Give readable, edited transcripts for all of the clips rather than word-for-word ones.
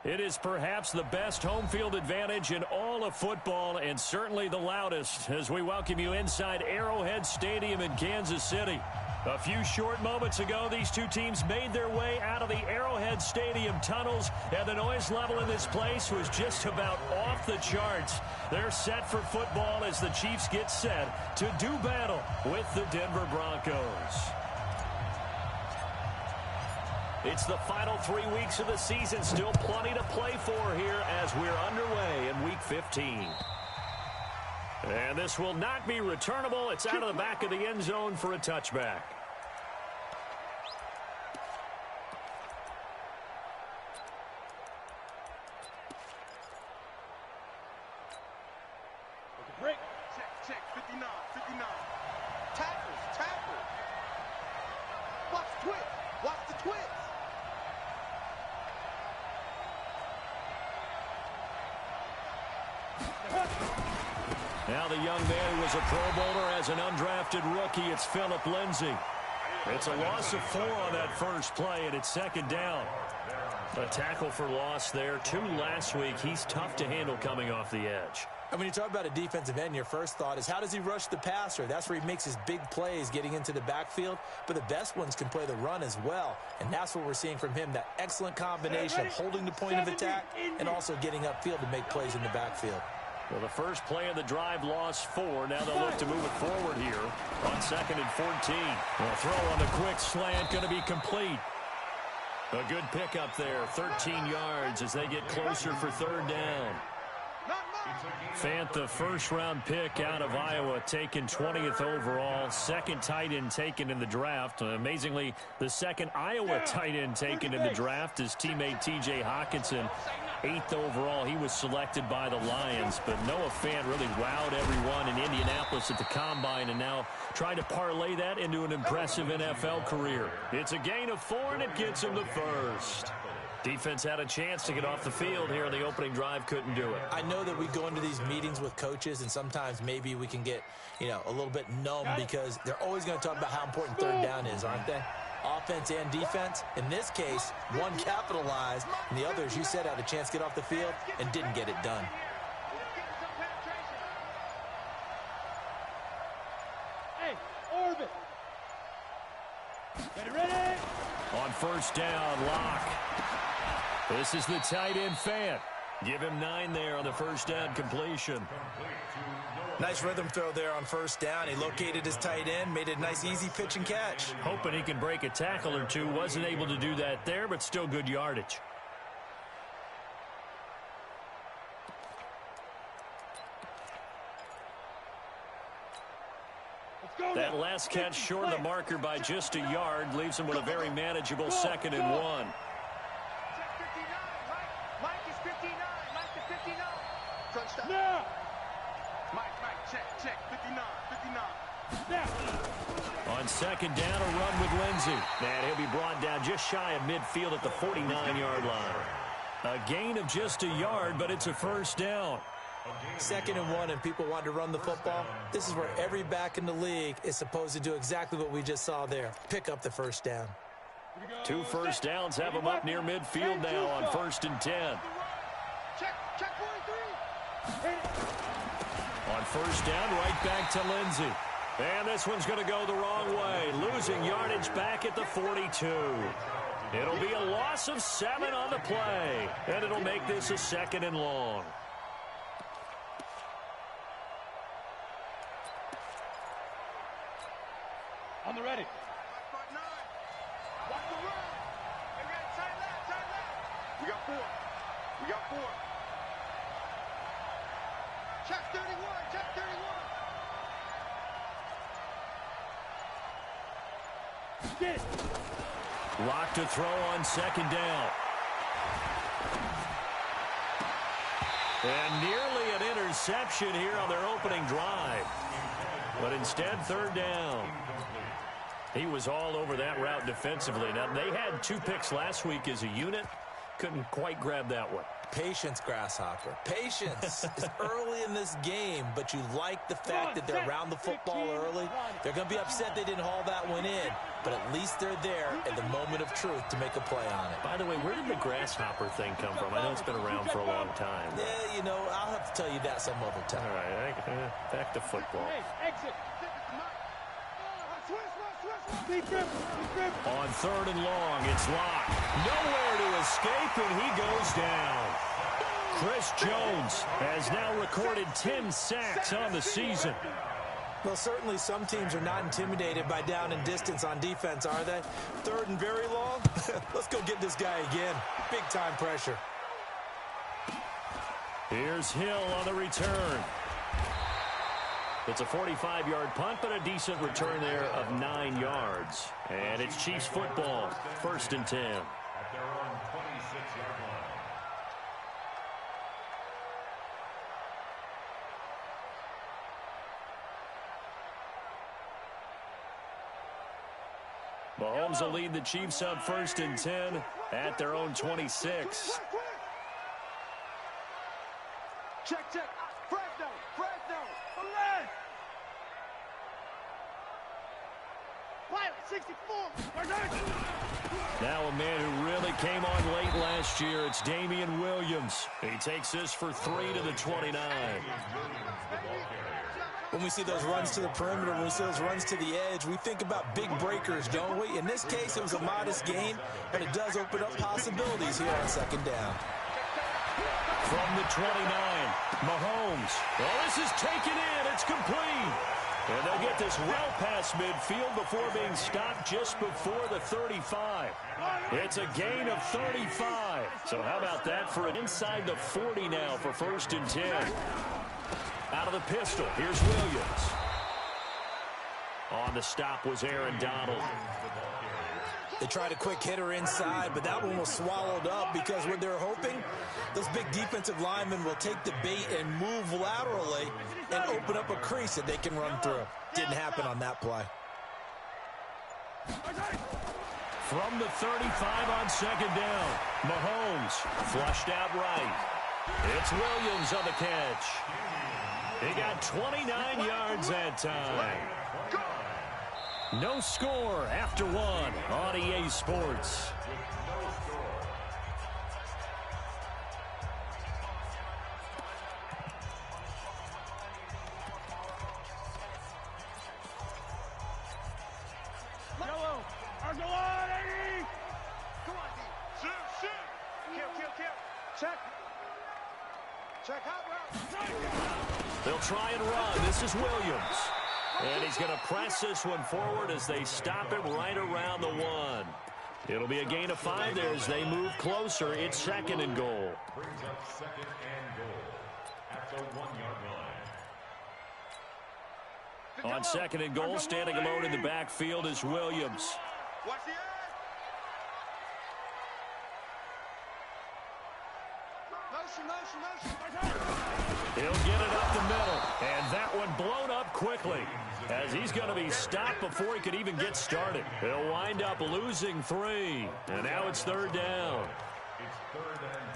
It is perhaps the best home field advantage in all of football and certainly the loudest as we welcome you inside Arrowhead Stadium in Kansas City. A few short moments ago, these two teams made their way out of the Arrowhead Stadium tunnels, and the noise level in this place was just about off the charts. They're set for football as the Chiefs get set to do battle with the Denver Broncos. It's the final 3 weeks of the season. Still plenty to play for here as we're underway in Week 15. And this will not be returnable. It's out of the back of the end zone for a touchback. Break. Check. 59. Tackles. Watch the twist. Now the young man who was a Pro Bowler as an undrafted rookie, it's Phillip Lindsay. It's a loss of 4 on that first play, and it's second down. A tackle for loss there. 2 last week. He's tough to handle coming off the edge. And when you talk about a defensive end, your first thought is how does he rush the passer? That's where he makes his big plays getting into the backfield. But the best ones can play the run as well. And that's what we're seeing from him, that excellent combination of holding the point of attack and also getting upfield to make plays in the backfield. Well, the first play of the drive lost 4. Now they'll look to move it forward here on 2nd and 14. Well, throw on the quick slant going to be complete. A good pickup there, 13 yards as they get closer for 3rd down. Fant, the first-round pick out of Iowa, taken 20th overall. Second tight end taken in the draft. Amazingly, the second Iowa tight end taken in the draft is teammate T.J. Hawkinson. 8th overall, he was selected by the Lions. But Noah Fant really wowed everyone in Indianapolis at the Combine and now trying to parlay that into an impressive NFL career. It's a gain of 4, and it gets him the first. Defense had a chance to get off the field here in the opening drive, couldn't do it. I know that we go into these meetings with coaches, and sometimes maybe we can get, a little bit numb because they're always going to talk about how important 3rd down is, aren't they? Offense and defense. In this case, one capitalized, and the other, as you said, had a chance to get off the field and didn't get it done. Hey, orbit. Get it ready. On 1st down, Locke. This is the tight end, Fant. Give him 9 there on the 1st down completion. Nice rhythm throw there on 1st down. He located his tight end, made it a nice easy pitch and catch. Hoping he can break a tackle or two. Wasn't able to do that there, but still good yardage. That last catch short of the marker by just a yard leaves him with a very manageable 2nd and 1. Mike is 59. Mike is 59. Touchdown. Now. Mike, check. 59. Now. On 2nd down, a run with Lindsay. And he'll be brought down just shy of midfield at the 49-yard line. A gain of just a yard, but it's a 1st down. 2nd and 1, and people want to run the football. This is where every back in the league is supposed to do exactly what we just saw there. Pick up the 1st down. 2 first downs have them up near midfield now on 1st and 10. Check 43. On 1st down, right back to Lindsay. And this one's going to go the wrong way. Losing yardage back at the 42. It'll be a loss of 7 on the play. And it'll make this a 2nd and long. On the ready. We got 4. Check 31. Get it. Lock to throw on 2nd down. And nearly an interception here on their opening drive. But instead, 3rd down. He was all over that route defensively. Now, they had 2 picks last week as a unit. Couldn't quite grab that one. Patience, Grasshopper. Patience. It's early in this game, but you like the fact that they're around the football early. They're going to be upset they didn't haul that one in, but at least they're there at the moment of truth to make a play on it. By the way, where did the grasshopper thing come from? I know it's been around for a long time. Yeah, you know, I'll have to tell you that some other time. All right, back to football. On 3rd and long, it's locked. Nowhere to escape, and he goes down. Chris Jones has now recorded 10 sacks on the season. Well, certainly some teams are not intimidated by down and distance on defense, are they? 3rd and very long? Let's go get this guy again. Big-time pressure. Here's Hill on the return. It's a 45-yard punt, but a decent return there of 9 yards. And it's Chiefs football, 1st and 10. At their own 26-yard line. Mahomes will lead the Chiefs up 1st and 10 at their own 26. Check. Fresno. Pilot 64. Now a man who really came on late last year, it's Damian Williams. He takes this for 3 to the 29. When we see those runs to the perimeter, when we see those runs to the edge, we think about big breakers, don't we? In this case, it was a modest gain, but it does open up possibilities here on 2nd down. From the 29, Mahomes. Well, this is taken in. It's complete. And they'll get this well past midfield before being stopped just before the 35. It's a gain of 35. So how about that for an inside the 40 now for 1st and 10. Out of the pistol, here's Williams. On the stop was Aaron Donald. They tried a quick hitter inside, but that one was swallowed up because what they're hoping, those big defensive linemen will take the bait and move laterally and open up a crease that they can run through. Didn't happen on that play. From the 35 on 2nd down, Mahomes flushed out right. It's Williams on the catch. He got 29 yards that time. No score after 1 on EA Sports. Yellow. Argelati. Come on, D. Shoot. Kill. Check hot route. They'll try and run. This is Williams. And he's going to press this one forward as they stop him right around the 1. It'll be a gain of 5 there as they move closer. It's 2nd and goal. Brings up 2nd and goal at the 1-yard line. On 2nd and goal, standing alone in the backfield is Williams. Watch the edge. Motion. He'll get it up the middle, and that one blown up quickly as he's going to be stopped before he could even get started. He'll wind up losing 3, and now it's 3rd down. It's 3rd and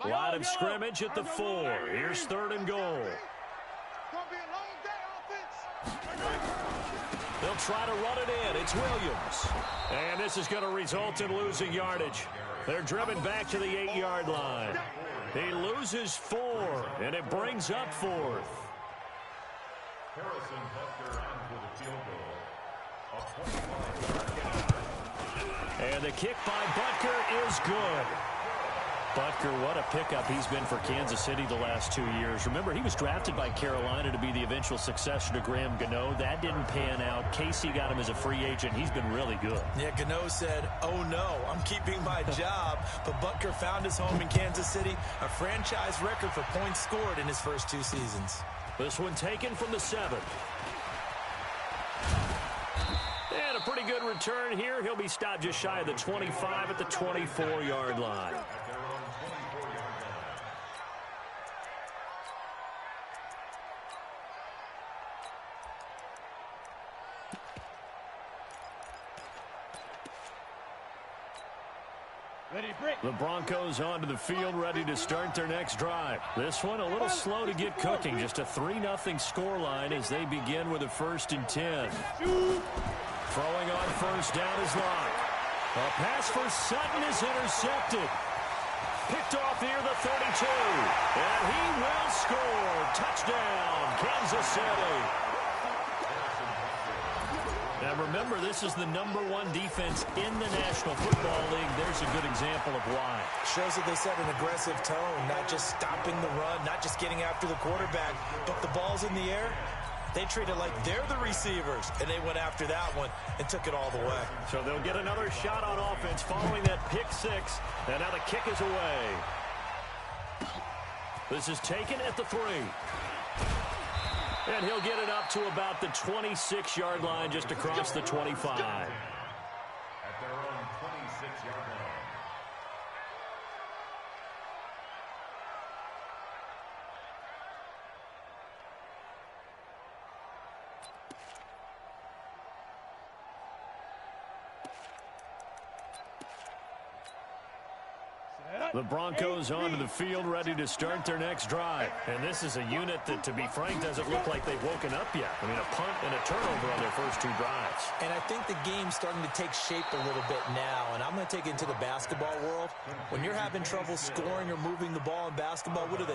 goal. Line of scrimmage at the 4. Here's 3rd and goal. Gonna be a long day, offense. They'll try to run it in. It's Williams. And this is going to result in losing yardage. They're driven back to the 8-yard line. He loses 4, and it brings up 4th. Harrison Butker on for the field goal. A 25-yard. And the kick by Butker is good. Butker, what a pickup he's been for Kansas City the last 2 years. Remember, he was drafted by Carolina to be the eventual successor to Graham Gano. That didn't pan out. Casey got him as a free agent. He's been really good. Yeah, Gano said, oh no, I'm keeping my job. But Butker found his home in Kansas City, a franchise record for points scored in his first 2 seasons. This one taken from the 7. And a pretty good return here. He'll be stopped just shy of the 25 at the 24-yard line. The Broncos onto the field, ready to start their next drive. This one a little slow to get cooking. Just a 3-0 scoreline as they begin with a 1st and 10. Throwing on first down is Locke. A pass for Sutton is intercepted. Picked off near the 32. And he will score. Touchdown, Kansas City. Now remember, this is the #1 defense in the National Football League. There's a good example of why. Shows that they set an aggressive tone, not just stopping the run, not just getting after the quarterback, but the ball's in the air. They treat it like they're the receivers, and they went after that one and took it all the way. So they'll get another shot on offense following that pick 6, and now the kick is away. This is taken at the 3. And he'll get it up to about the 26-yard line, just across the 25. At their own 26-yard line. The Broncos onto the field, ready to start their next drive. And this is a unit that, to be frank, doesn't look like they've woken up yet. I mean, a punt and a turnover on their first 2 drives. And I think the game's starting to take shape a little bit now, and I'm going to take it into the basketball world. When you're having trouble scoring or moving the ball in basketball, what do?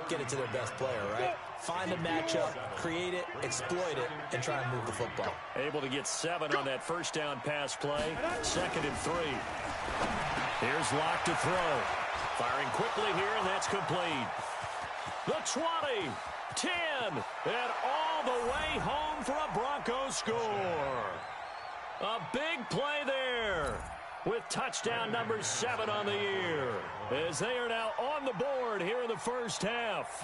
Get it to their best player, right? Find a matchup, create it, exploit it, and try and move the football. Able to get 7 on that first down pass play. 2nd and 3. Here's Locke to throw. Firing quickly here, and that's complete. The 20, 10, and all the way home for a Broncos score. A big play there with touchdown number 7 on the year, as they are now on the board here in the first half.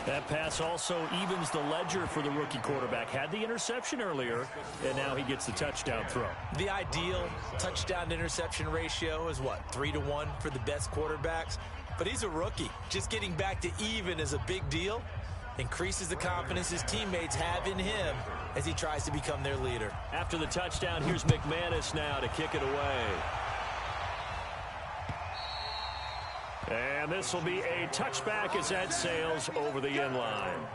That pass also evens the ledger for the rookie quarterback. Had the interception earlier, and now he gets the touchdown throw. The ideal touchdown-interception ratio is what, 3-to-1 for the best quarterbacks? But he's a rookie. Just getting back to even is a big deal. Increases the confidence his teammates have in him as he tries to become their leader. After the touchdown, here's McManus now to kick it away. And this will be a touchback as that sails over the end line.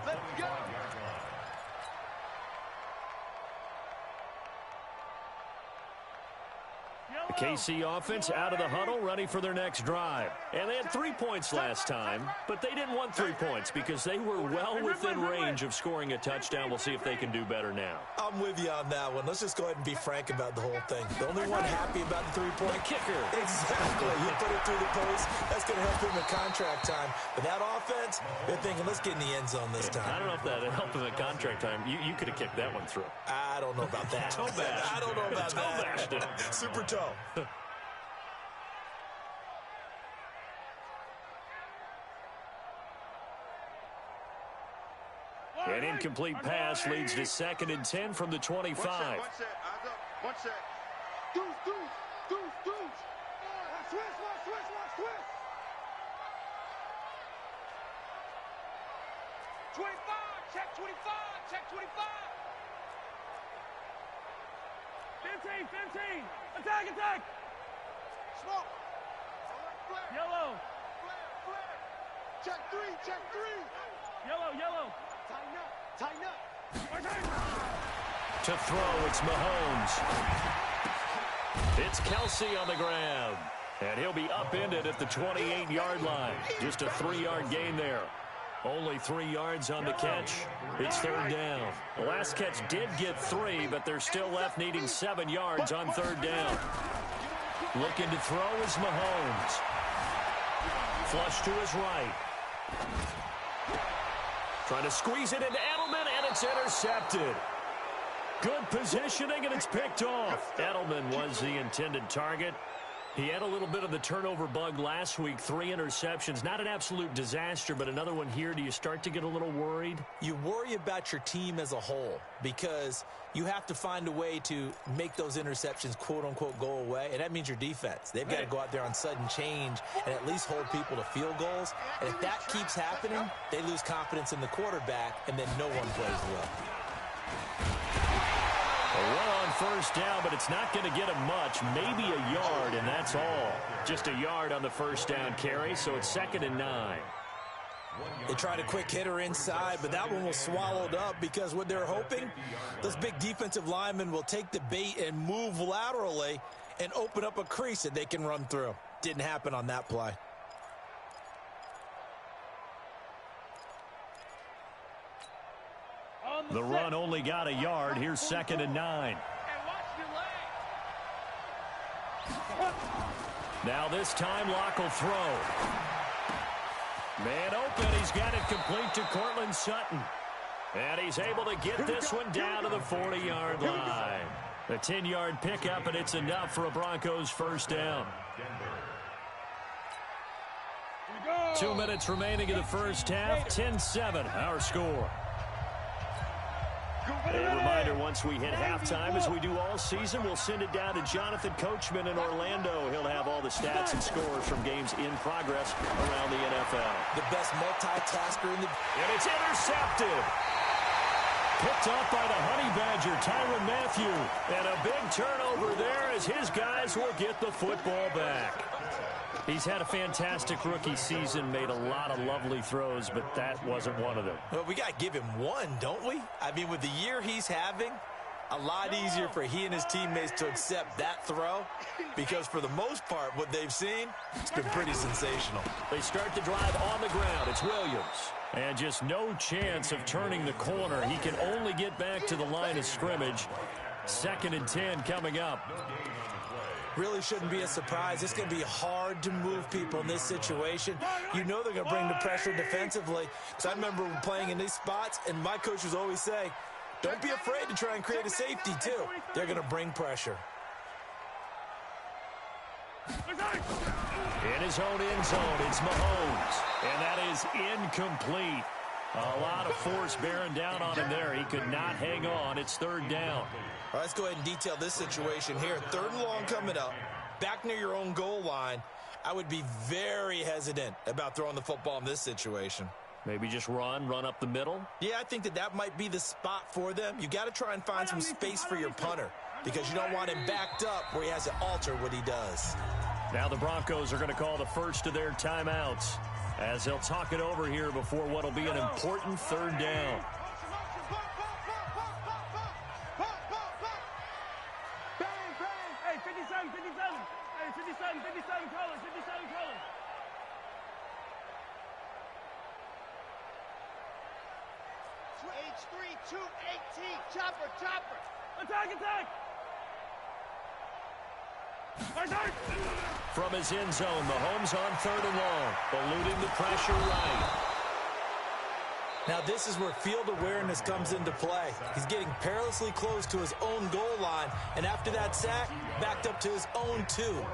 The KC offense out of the huddle, ready for their next drive. And they had 3 points last time, but they didn't want 3 points because they were well within range of scoring a touchdown. We'll see if they can do better now. I'm with you on that one. Let's just go ahead and be frank about the whole thing. The only one happy about the 3-point kicker. Exactly. You put it through the post. That's going to help him in contract time. But that offense, they're thinking, let's get in the end zone this time. I don't know if that helped him at contract time. You could have kicked that one through. I don't know about that. Toe bash. I don't know about that. Super toe. An incomplete pass leads to 2nd and 10 from the 25. One set. One set. Deuce. Switch. 25. Check 25. 15. Attack. Smoke. Yellow. Flare. Check 3. Yellow. Tighten up. To throw, it's Mahomes. It's Kelsey on the ground. And he'll be upended at the 28-yard line. Just a 3-yard gain there. Only 3 yards on the catch. It's 3rd down. The last catch did get 3, but they're still left needing 7 yards on 3rd down. Looking to throw is Mahomes. Flush to his right. Trying to squeeze it into Edelman, and it's intercepted. Good positioning, and it's picked off. Edelman was the intended target. He had a little bit of the turnover bug last week, 3 interceptions. Not an absolute disaster, but another one here. Do you start to get a little worried? You worry about your team as a whole because you have to find a way to make those interceptions, quote-unquote, go away, and that means your defense. They've got to go out there on sudden change and at least hold people to field goals. And if that keeps happening, they lose confidence in the quarterback, and then no one plays well. A run on first down, but it's not going to get him much. Maybe a yard, and that's all. Just a yard on the first down carry, so it's 2nd and 9. They tried a quick hitter inside, but that one was swallowed up because what they're hoping, those big defensive linemen will take the bait and move laterally and open up a crease that they can run through. Didn't happen on that play. The run only got a yard. Here's 2nd and 9. Now this time Locke will throw. Man open. He's got it complete to Cortland Sutton. And he's able to get this one down to the 40-yard line. A 10-yard pickup, and it's enough for a Broncos first down. 2 minutes remaining in the first half. 10-7, our score. A reminder, once we hit halftime, as we do all season, we'll send it down to Jonathan Coachman in Orlando. He'll have all the stats and scores from games in progress around the NFL. The best multitasker in the... And it's intercepted. Picked off by the Honey Badger, Tyrann Mathieu. And a big turnover there as his guys will get the football back. He's had a fantastic rookie season, made a lot of lovely throws, but that wasn't one of them. Well, we got to give him one, don't we? I mean, with the year he's having, a lot easier for he and his teammates to accept that throw because for the most part, what they've seen, it's been pretty sensational. They start the drive on the ground. It's Williams. And just no chance of turning the corner. He can only get back to the line of scrimmage. 2nd and 10 coming up. Really shouldn't be a surprise. It's going to be hard to move people in this situation. You know they're going to bring the pressure defensively. Because I remember playing in these spots, and my coaches always say, don't be afraid to try and create a safety, too. They're going to bring pressure. In his own end zone, it's Mahomes. And that is incomplete. A lot of force bearing down on him there. He could not hang on. It's 3rd down. All right, let's go ahead and detail this situation here. 3rd and long coming up, back near your own goal line. I would be very hesitant about throwing the football in this situation. Maybe just run up the middle? Yeah, I think that might be the spot for them. You got to try and find some space for your punter because you don't want him backed up where he has to alter what he does. Now the Broncos are going to call the first of their timeouts as they'll talk it over here before what will be an important 3rd down. Hey, 57, 57. Hey, 57, colors, 57 colors. H3, 218, chopper. Attack. From his end zone, Mahomes on 3rd and long, eluding the pressure right. Now this is where field awareness comes into play. He's getting perilously close to his own goal line, and after that sack, backed up to his own 2.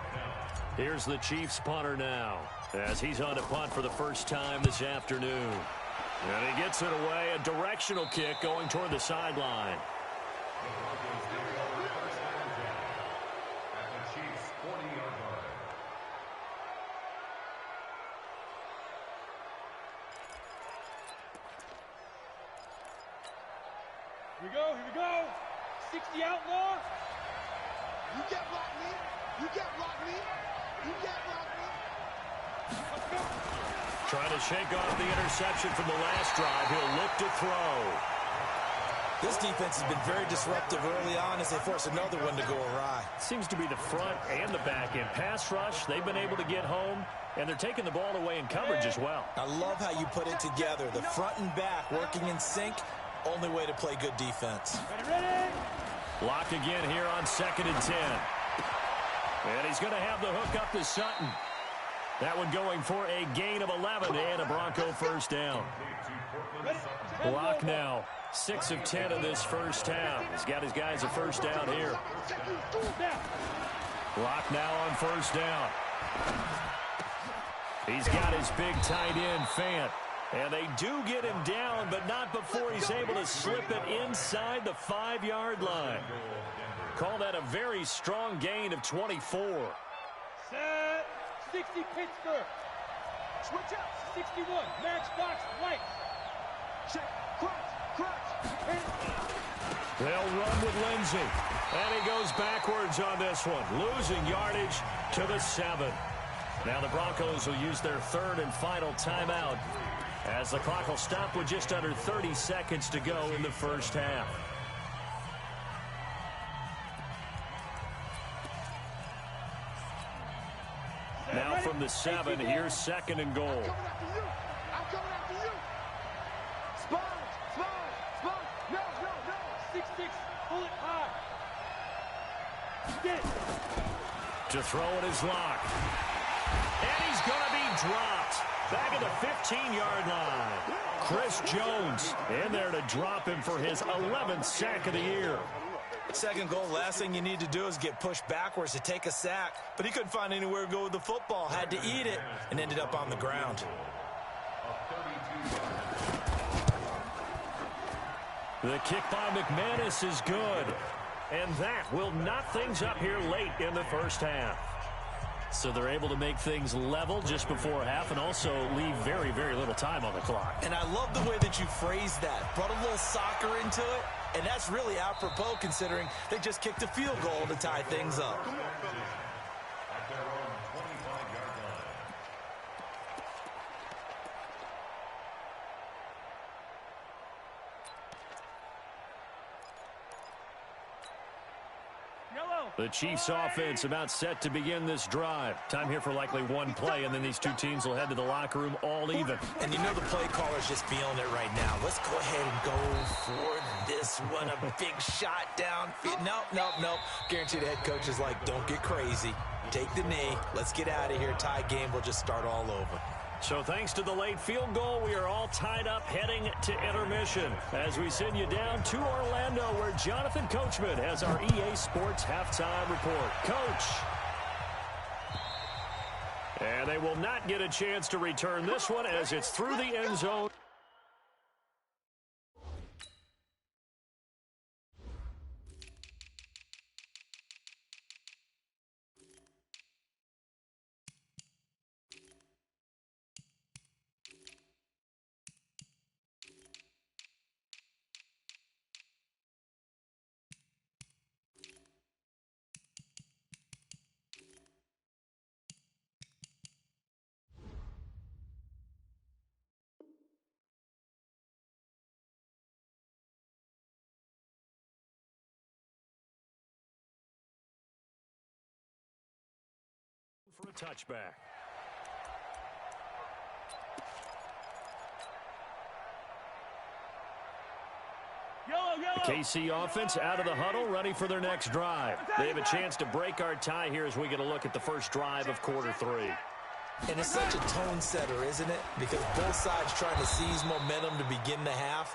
Here's the Chiefs punter now, as he's on to punt for the first time this afternoon. And he gets it away, a directional kick going toward the sideline. Here we go. 60 outlaw. You get blocked me. Let's go. Trying to shake off the interception from the last drive. He'll look to throw. This defense has been very disruptive early on as they force another one to go awry. Seems to be the front and the back end. Pass rush, they've been able to get home, and they're taking the ball away in coverage as well. I love how you put it together. The front and back working in sync. Only way to play good defense. Ready. Lock again here on 2nd and 10. And he's going to have the hook up to Sutton. That one going for a gain of 11 and a Bronco first down. Lock now, 6 of 10 in this first half. He's got his guys a first down here. Lock now on first down. He's got his big tight end, Fant. And they do get him down, but not before he's able to slip it inside the 5-yard line. Call that a very strong gain of 24. Set. 60 Pittsburgh. Switch up. 61. Matchbox light. Check. Crunch. They'll run with Lindsey. And he goes backwards on this one, losing yardage to the 7. Now the Broncos will use their third and final timeout as the clock will stop with just under 30 seconds to go in the first half. Now from the 7, here's second and goal. I'm coming after you. Sponge. No. 6-6. Pull it high. Get. To throw it is locked. And he's going to be dropped. Back at the 15-yard line. Chris Jones in there to drop him for his 11th sack of the year. Second goal, last thing you need to do is get pushed backwards to take a sack. But he couldn't find anywhere to go with the football. Had to eat it and ended up on the ground. The kick by McManus is good. And that will knot things up here late in the first half. So they're able to make things level just before half and also leave very, very little time on the clock. And I love the way that you phrased that. Brought a little soccer into it. And that's really apropos considering they just kicked a field goal to tie things up. At their own 25-yard line. The Chiefs offense about set to begin this drive. Time here for likely one play, and then these two teams will head to the locker room all even. And you know the play caller's just feeling it right now. Let's go ahead and go for this one. A big shot down. Nope. Guaranteed the head coach is like, don't get crazy. Take the knee. Let's get out of here. Tie game will just start all over. So thanks to the late field goal, we are all tied up heading to intermission as we send you down to Orlando where Jonathan Coachman has our EA Sports halftime report. Coach. And they will not get a chance to return this one as it's through the end zone. For a touchback. The KC offense out of the huddle, ready for their next drive. They have a chance to break our tie here as we get a look at the first drive of quarter 3. And it's such a tone setter, isn't it? Because both sides trying to seize momentum to begin the half.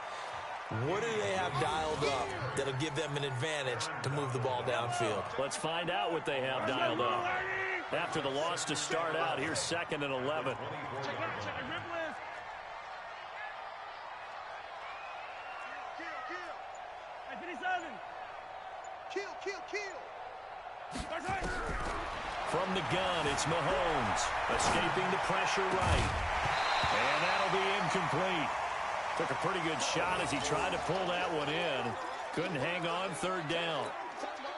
What do they have dialed up that'll give them an advantage to move the ball downfield? Let's find out what they have dialed up. After the loss to start out, here's second and 11. From the gun, it's Mahomes, escaping the pressure right. And that'll be incomplete. Took a pretty good shot as he tried to pull that one in. Couldn't hang on, third down.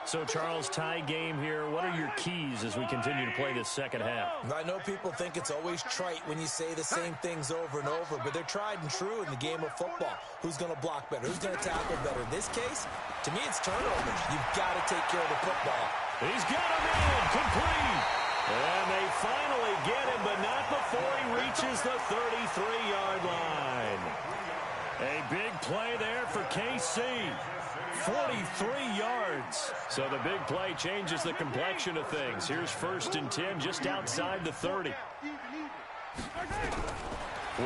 So, Charles, tie game here. What are your keys as we continue to play this second half? I know people think it's always trite when you say the same things over and over, but they're tried and true in the game of football. Who's going to block better? Who's going to tackle better? In this case, to me, it's turnovers. You've got to take care of the football. He's got him in, complete. And they finally get him, but not before he reaches the 33-yard line. A big play there for KC. 43 yards. So the big play changes the complexion of things. Here's first and 10 just outside the 30.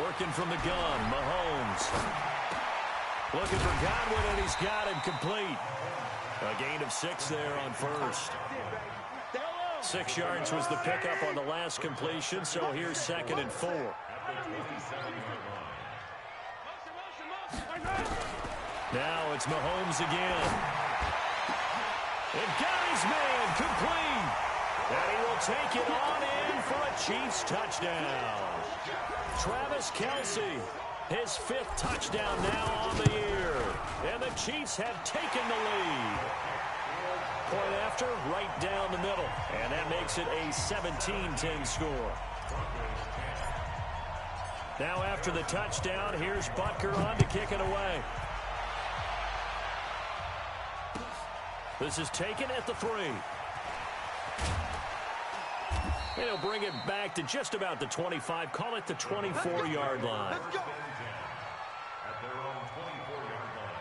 Working from the gun, Mahomes. Looking for Godwin, and he's got him complete. A gain of 6 there on first. 6 yards was the pickup on the last completion, so here's second and 4. Now it's Mahomes again. It got his man complete. And he will take it on in for a Chiefs touchdown. Travis Kelce His 5th touchdown now on the year. And the Chiefs have taken the lead. Point after, right down the middle. And that makes it a 17-10 score. Now after the touchdown, here's Butker on to kick it away. This is taken at the 3. And he'll bring it back to just about the 25. Call it the 24-yard line. At their own 24-yard line.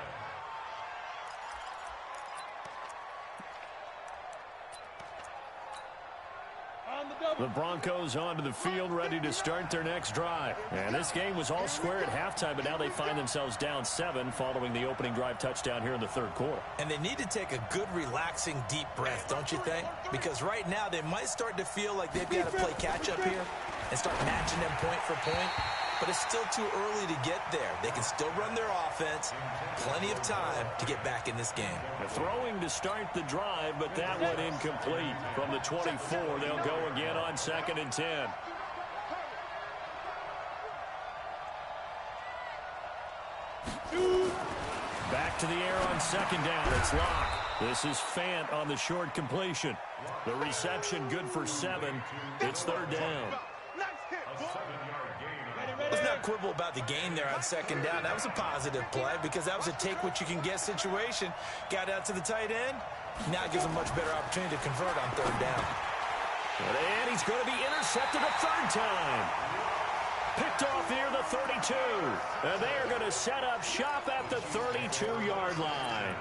The Broncos onto the field, ready to start their next drive. And this game was all square at halftime, but now they find themselves down 7 following the opening drive touchdown here in the 3rd quarter. And they need to take a good, relaxing, deep breath, don't you think? Because right now they might start to feel like they've got to play catch-up here and start matching them point for point. But it's still too early to get there. They can still run their offense. Plenty of time to get back in this game. Throwing to start the drive, but that one incomplete. From the 24, they'll go again on 2nd and 10. Back to the air on 2nd down. It's Locke. This is Fant on the short completion. The reception good for 7. It's 3rd down. Let's not quibble about the gain there on 2nd down. That was a positive play because that was a take-what-you-can-get situation. Got out to the tight end. Now it gives him a much better opportunity to convert on 3rd down. And he's going to be intercepted a 3rd time. Picked off near the 32. And they are going to set up shop at the 32-yard line.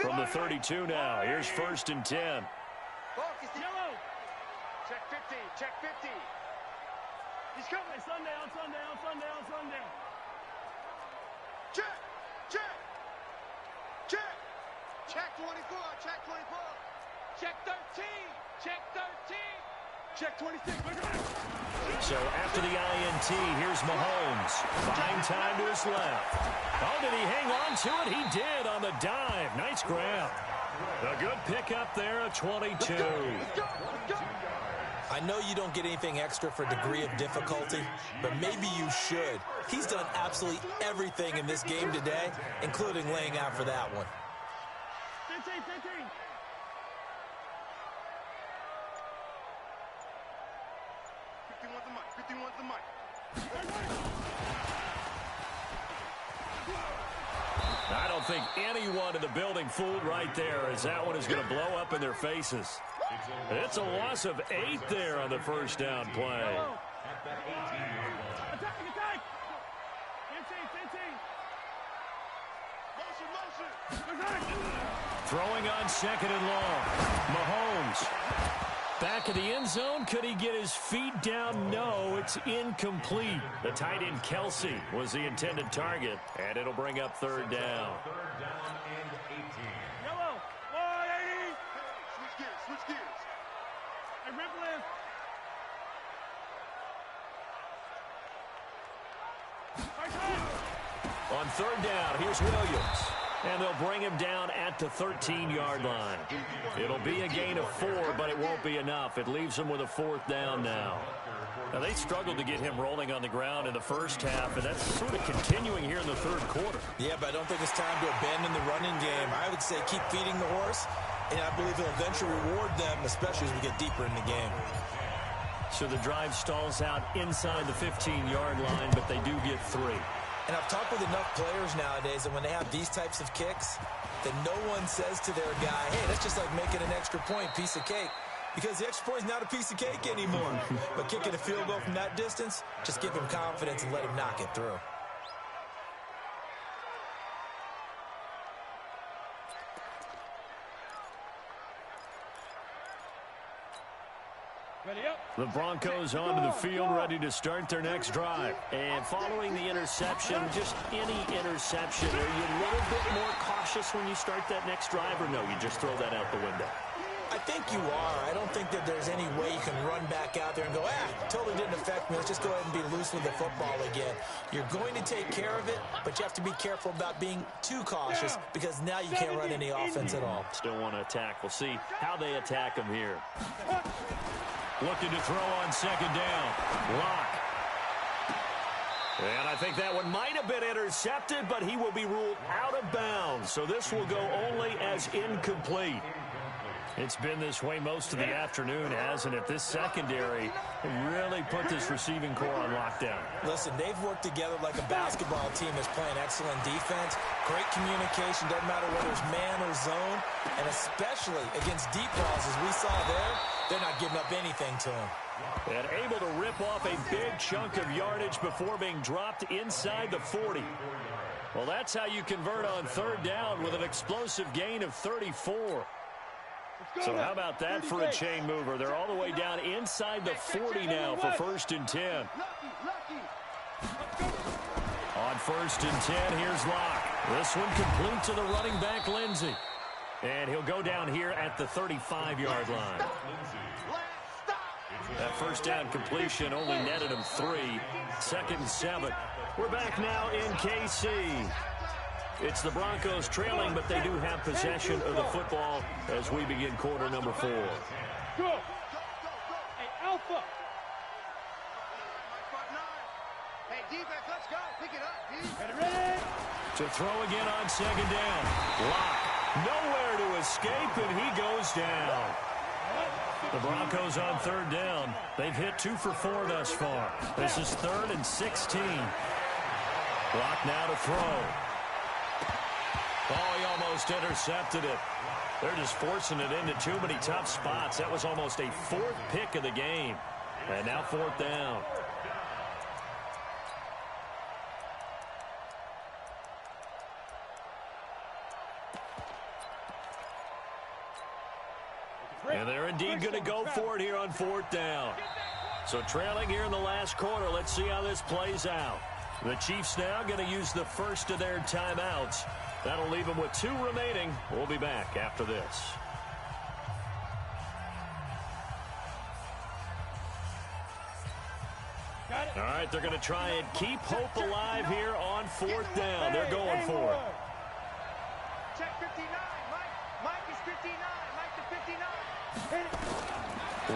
From the 32 now, here's 1st and 10. Yellow. Check 50, check 50. He's coming. Sundown, sundown, sundown, sundown. Check, check, check. Check 24, check 24. Check 13, check 13. Check 26. So after the INT, here's Mahomes. Buying time to his left. Oh, did he hang on to it? He did on the dive. Nice grab. A good pickup there at 22. Let's go, let's go. I know you don't get anything extra for degree of difficulty, but maybe you should. He's done absolutely everything in this game today, including laying out for that one. 15, 15. I don't think anyone in the building fooled right there, as that one is going to blow up in their faces. It's a loss of 8 there on the 1st down play. Attack, attack. 15, 15. Motion. Throwing on 2nd and long. Mahomes. Back of the end zone. Could he get his feet down? No, it's incomplete. The tight end Kelsey was the intended target, and it'll bring up 3rd down. 3rd down and 18. Yellow. 180. Switch gears, switch gears. Hey, ripple in. On 3rd down, here's Williams. And they'll bring him down at the 13-yard line. It'll be a gain of 4, but it won't be enough. It leaves them with a 4th down now. Now, they struggled to get him rolling on the ground in the first half, and that's sort of continuing here in the 3rd quarter. Yeah, but I don't think it's time to abandon the running game. I would say keep feeding the horse, and I believe he'll eventually reward them, especially as we get deeper in the game. So the drive stalls out inside the 15-yard line, but they do get 3. And I've talked with enough players nowadays that when they have these types of kicks, that no one says to their guy, hey, that's just like making an extra point, piece of cake. Because the extra point is not a piece of cake anymore. But kicking a field goal from that distance, just give him confidence and let him knock it through. Ready up. The Broncos onto the field, ready to start their next drive. And following the interception, just any interception, are you a little bit more cautious when you start that next drive, or no, you just throw that out the window? I think you are. I don't think that there's any way you can run back out there and go, totally didn't affect me. Let's just go ahead and be loose with the football again. You're going to take care of it, but you have to be careful about being too cautious because now you can't run any offense at all. Still want to attack. We'll see how they attack him here. Looking to throw on second down. Lock. And I think that one might have been intercepted, but he will be ruled out of bounds. So this will go only as incomplete. It's been this way most of the afternoon, hasn't it? This secondary really put this receiving core on lockdown. Listen, they've worked together like a basketball team that's playing excellent defense. Great communication, doesn't matter whether it's man or zone. And especially against deep balls, as we saw there, they're not giving up anything to them. And able to rip off a big chunk of yardage before being dropped inside the 40. Well, that's how you convert on third down with an explosive gain of 34. So how about that for a chain mover? They're all the way down inside the 40 now for 1st and 10. On 1st and 10, here's Locke. This one complete to the running back, Lindsey. And he'll go down here at the 35-yard line. That first down completion only netted him 3. 2nd and 7. We're back now in KC. It's the Broncos trailing, but they do have possession of the football as we begin quarter number 4. Go! Hey, Alpha! Hey, defense, let's go. Pick it up, D. Ready? To throw again on second down. Lock. Nowhere to escape, and he goes down. The Broncos on third down. They've hit 2 for 4 thus far. This is 3rd and 16. Lock now to throw. Oh, he almost intercepted it. They're just forcing it into too many tough spots. That was almost a 4th pick of the game. And now 4th down. And they're indeed going to go for it here on 4th down. So trailing here in the last quarter. Let's see how this plays out. The Chiefs now going to use the first of their timeouts. That'll leave them with 2 remaining. We'll be back after this. All right, they're going to try and keep hope alive here on 4th down. They're going for it. Check 59. Mike is 59. Mike to 59.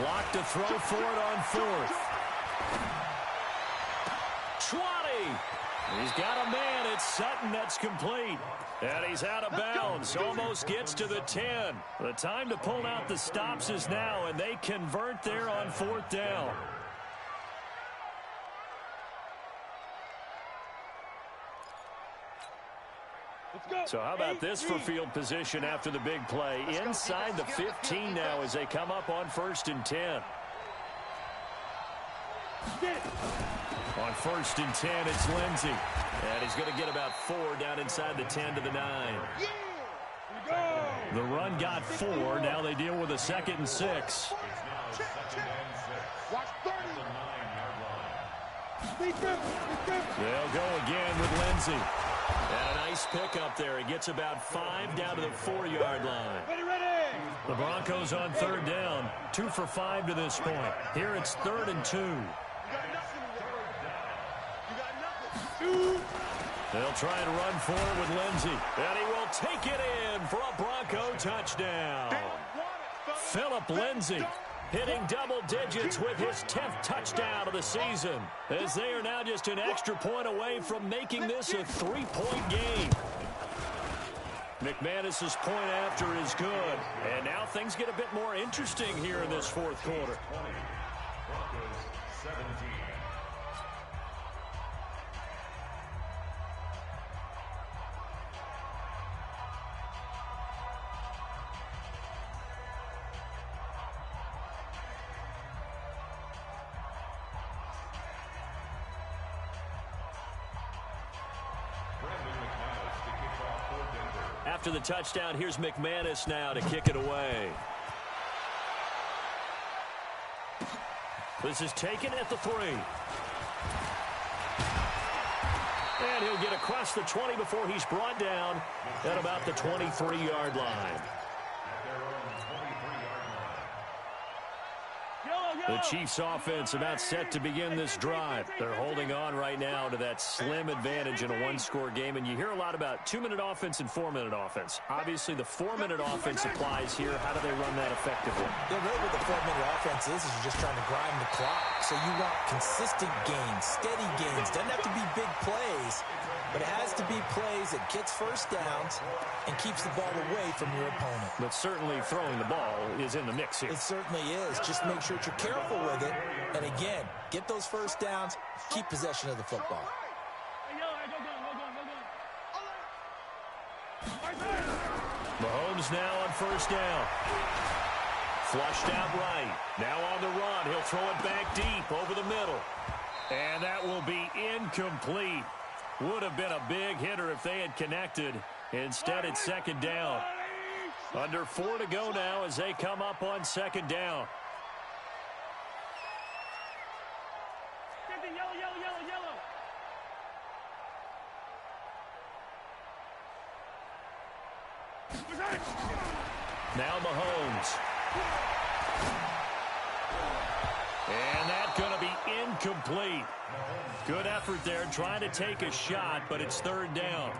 Lock to throw for it on 4th. 20. He's got a man. It's Sutton that's complete. And he's out of bounds. Almost gets to the 10. The time to pull out the stops is now, and they convert there on 4th down. So how about this for field position after the big play? Inside the 15 now as they come up on 1st and 10. On 1st and 10, it's Lindsey. And he's going to get about 4 down inside the 10 to the 9. The run got 4. Now they deal with a 2nd and 6. They'll go again with Lindsey. And a nice pickup there. He gets about 5 down to the 4-yard line. The Broncos on third down. 2 for 5 to this point. Here it's 3rd and 2. They'll try and run for it with Lindsey. And he will take it in for a Bronco touchdown. Philip Lindsey hitting double digits with his 10th touchdown of the season, as they are now just an extra point away from making this a 3-point game. McManus's point after is good. And now things get a bit more interesting here in this 4th quarter. Broncos 17. After the touchdown, here's McManus now to kick it away. This is taken at the 3. And he'll get across the 20 before he's brought down at about the 23-yard line. The Chiefs offense about set to begin this drive. They're holding on right now to that slim advantage in a one-score game. And you hear a lot about 2-minute offense and 4-minute offense. Obviously, the 4-minute offense applies here. How do they run that effectively? Yeah, really with the 4-minute offense is you're just trying to grind the clock. So you want consistent gains, steady gains. Doesn't have to be big plays, but it has to be plays that gets first downs and keeps the ball away from your opponent. But certainly throwing the ball is in the mix here. It certainly is. Just make sure that you're careful with it. And again, get those first downs, keep possession of the football. Mahomes now on first down. Flushed out right. Now on the run. He'll throw it back deep over the middle. And that will be incomplete. Would have been a big hitter if they had connected. Instead, it's second down. Under 4 to go now as they come up on second down. Now Mahomes. And that's going to be incomplete. Good effort there trying to take a shot, but it's third down.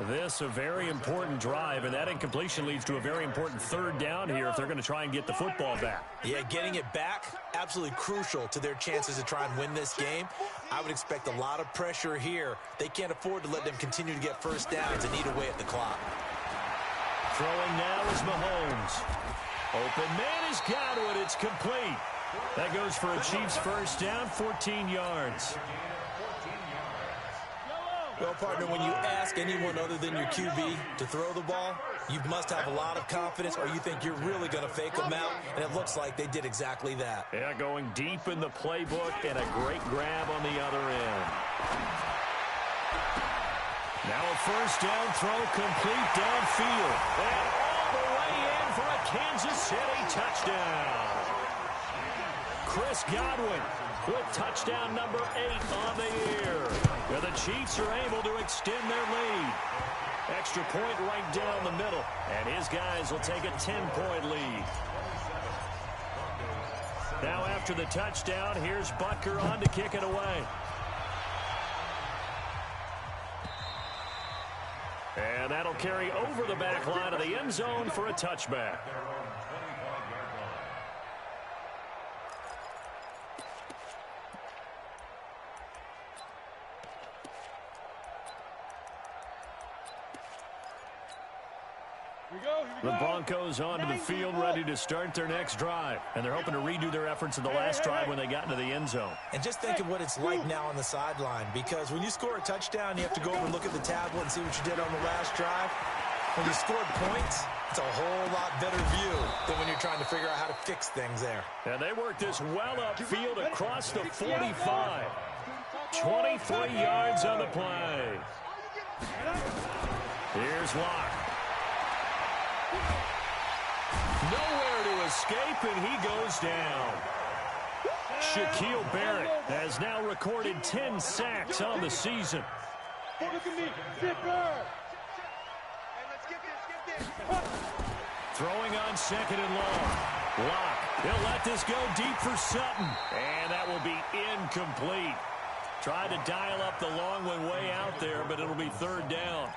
This a very important drive, and that incompletion leads to a very important third down here if they're going to try and get the football back. Yeah, getting it back, absolutely crucial to their chances to try and win this game. I would expect a lot of pressure here. They can't afford to let them continue to get first downs and eat away at the clock. Throwing now is Mahomes. Open man has got it. It's complete. That goes for a Chiefs first down, 14 yards. Well, partner, when you ask anyone other than your QB to throw the ball, you must have a lot of confidence or you think you're really going to fake them out, and it looks like they did exactly that. Yeah, going deep in the playbook and a great grab on the other end. Now a first down throw complete downfield. And all the way in for a Kansas City touchdown. Chris Godwin with touchdown number 8 on the year. Well, the Chiefs are able to extend their lead. Extra point right down the middle. And his guys will take a 10-point lead. Now after the touchdown, here's Butker on to kick it away. And that'll carry over the back line of the end zone for a touchback. The Broncos onto the field ready to start their next drive. And they're hoping to redo their efforts in the last drive when they got into the end zone. And just think of what it's like now on the sideline, because when you score a touchdown, you have to go over and look at the tablet and see what you did on the last drive. When you scored points, it's a whole lot better view than when you're trying to figure out how to fix things there. And they work this well upfield across the 45. 23 yards on the play. Here's Locke. Nowhere to escape, and he goes down. Shaquille Barrett has now recorded 10 sacks on the season. Throwing on second and long. Locke, he'll let this go deep for Sutton. And that will be incomplete. Tried to dial up the long one way out there, but it'll be third down.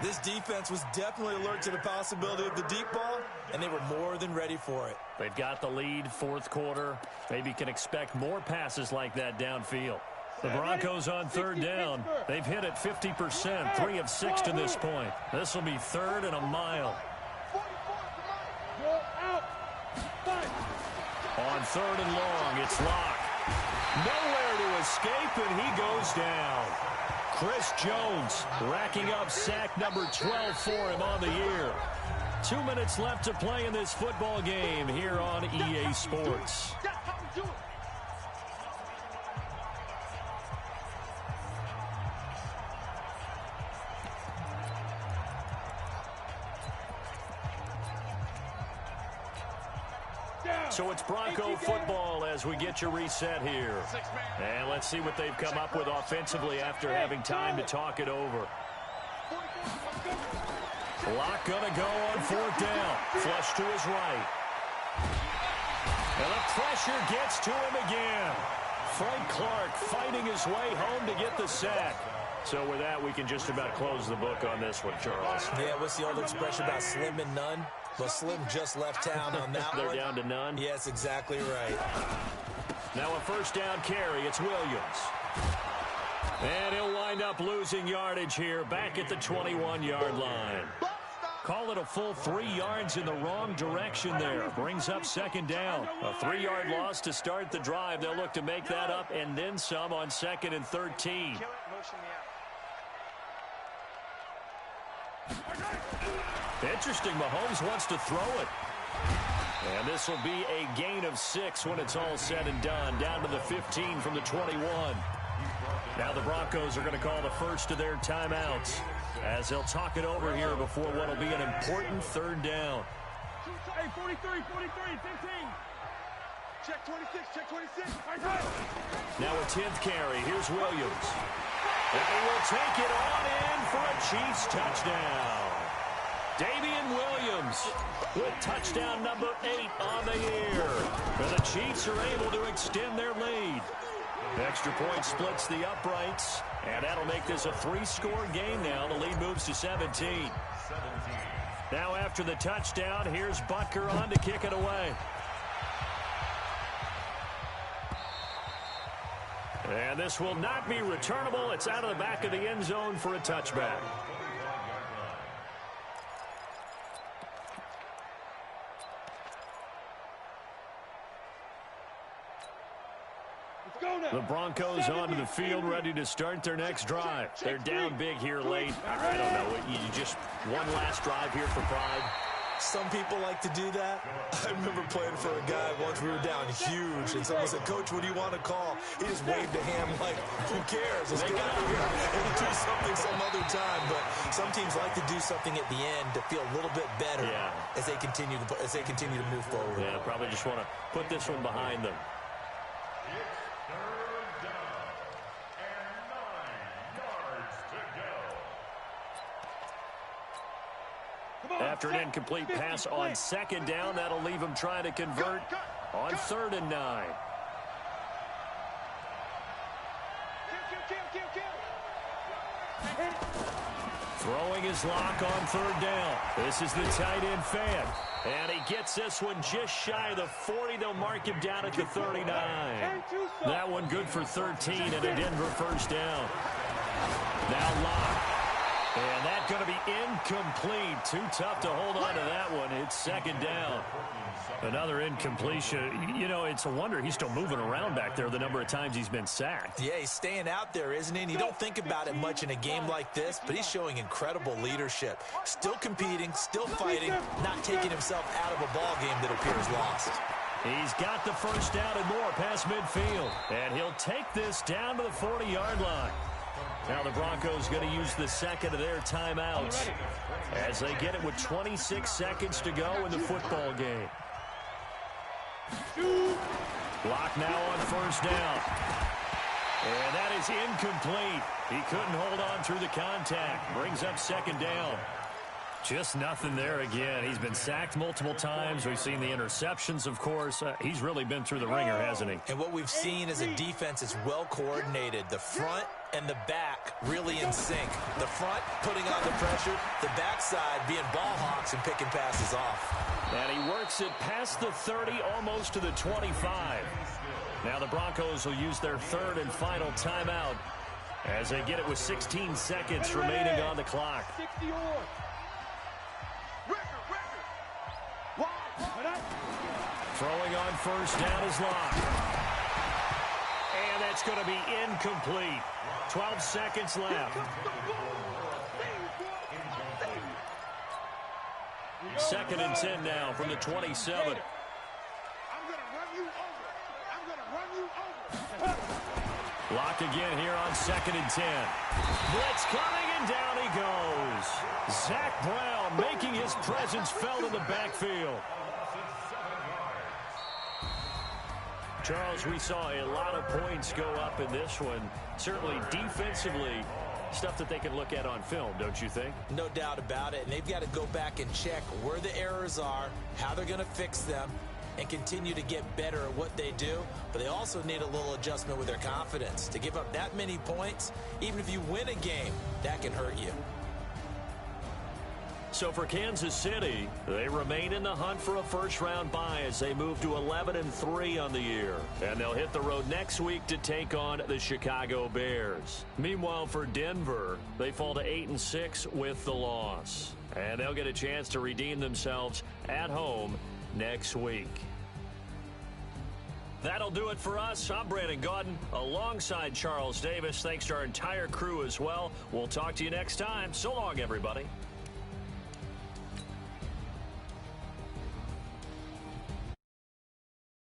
This defense was definitely alert to the possibility of the deep ball, and they were more than ready for it. They've got the lead, fourth quarter. Maybe can expect more passes like that downfield. The Broncos on third down. They've hit it 50%, 3 of 6 to this point. This will be third and a mile. On third and long, it's Locke. Nowhere to escape, and he goes down. Chris Jones racking up sack number 12 for him on the year. 2 minutes left to play in this football game here on EA Sports. So it's Bronco football as we get you reset here. And let's see what they've come up with offensively after having time to talk it over. Locke gonna go on fourth down. Flush to his right. And the pressure gets to him again. Frank Clark fighting his way home to get the sack. So with that, we can just about close the book on this one, Charles. Yeah, what's the old expression about slim and none? Well, Slim just left town on that one. They're down to none? Yes, exactly right. Now a first down carry. It's Williams. And he'll wind up losing yardage here back at the 21-yard line. Call it a full 3 yards in the wrong direction there. Brings up second down. A 3-yard loss to start the drive. They'll look to make that up and then some on 2nd and 13. Interesting, Mahomes wants to throw it. And this will be a gain of 6 when it's all said and done. Down to the 15 from the 21. Now the Broncos are going to call the first of their timeouts as they'll talk it over here before what will be an important third down. Hey, 43, 15. Check 26, check 26. Now a 10th carry. Here's Williams. And he will take it on in for a Chiefs touchdown. Damian Williams with touchdown number 8 on the year. And the Chiefs are able to extend their lead. Extra point splits the uprights, and that'll make this a 3-score game now. The lead moves to 17. Now after the touchdown, here's Butker on to kick it away. And this will not be returnable. It's out of the back of the end zone for a touchback. The Broncos onto the field, ready to start their next drive. They're down big here late. I don't know. You just one last drive here for pride. Some people like to do that. I remember playing for a guy once we were down huge, and someone said, "Coach, what do you want to call?" He just waved a hand like, "Who cares? Let's get out of here and do something some other time." But some teams like to do something at the end to feel a little bit better as they continue to move forward. Yeah, probably just want to put this one behind them. After an incomplete pass on 2nd down, that'll leave him trying to convert on 3rd and 9. Throwing his lock on 3rd down. This is the tight end fan. And he gets this one just shy of the 40. They'll mark him down at the 39. That one good for 13 and a Denver first down. Now Locke. And that's going to be incomplete. Too tough to hold on to that one. It's 2nd down. Another incompletion. You know, it's a wonder he's still moving around back there the number of times he's been sacked. Yeah, he's staying out there, isn't he? And you don't think about it much in a game like this, but he's showing incredible leadership. Still competing, still fighting, not taking himself out of a ball game that appears lost. He's got the first down and more past midfield. And he'll take this down to the 40-yard line. Now the Broncos going to use the second of their timeouts as they get it with 26 seconds to go in the football game. Block now on first down. And that is incomplete. He couldn't hold on through the contact. Brings up 2nd down. Just nothing there again. He's been sacked multiple times. We've seen the interceptions, of course. He's really been through the ringer, hasn't he? And what we've seen is a defense is well coordinated. The front and the back really in sync. The front putting on the pressure, the backside being ball hawks and picking passes off. And he works it past the 30, almost to the 25. Now the Broncos will use their 3rd and final timeout as they get it with 16 seconds remaining on the clock. Throwing on first down is Locke. And that's going to be incomplete. 12 seconds left. 2nd and 10 now from the 27. I'm going to run you over. I'm going to run you over. Locke again here on 2nd and 10. Blitz coming, and down he goes. Zach Brown making his presence felt in the backfield. Charles, we saw a lot of points go up in this one. Certainly defensively, stuff that they can look at on film, don't you think? No doubt about it. And they've got to go back and check where the errors are, how they're going to fix them. and continue to get better at what they do, but they also need a little adjustment with their confidence. To give up that many points, even if you win a game, that can hurt you. So for Kansas City, they remain in the hunt for a first-round bye as they move to 11-3 on the year. And they'll hit the road next week to take on the Chicago Bears. Meanwhile, for Denver, they fall to 8-6 with the loss. And they'll get a chance to redeem themselves at home next week. That'll do it for us. I'm Brandon Gaudin alongside Charles Davis. Thanks to our entire crew as well. We'll talk to you next time. So long, everybody.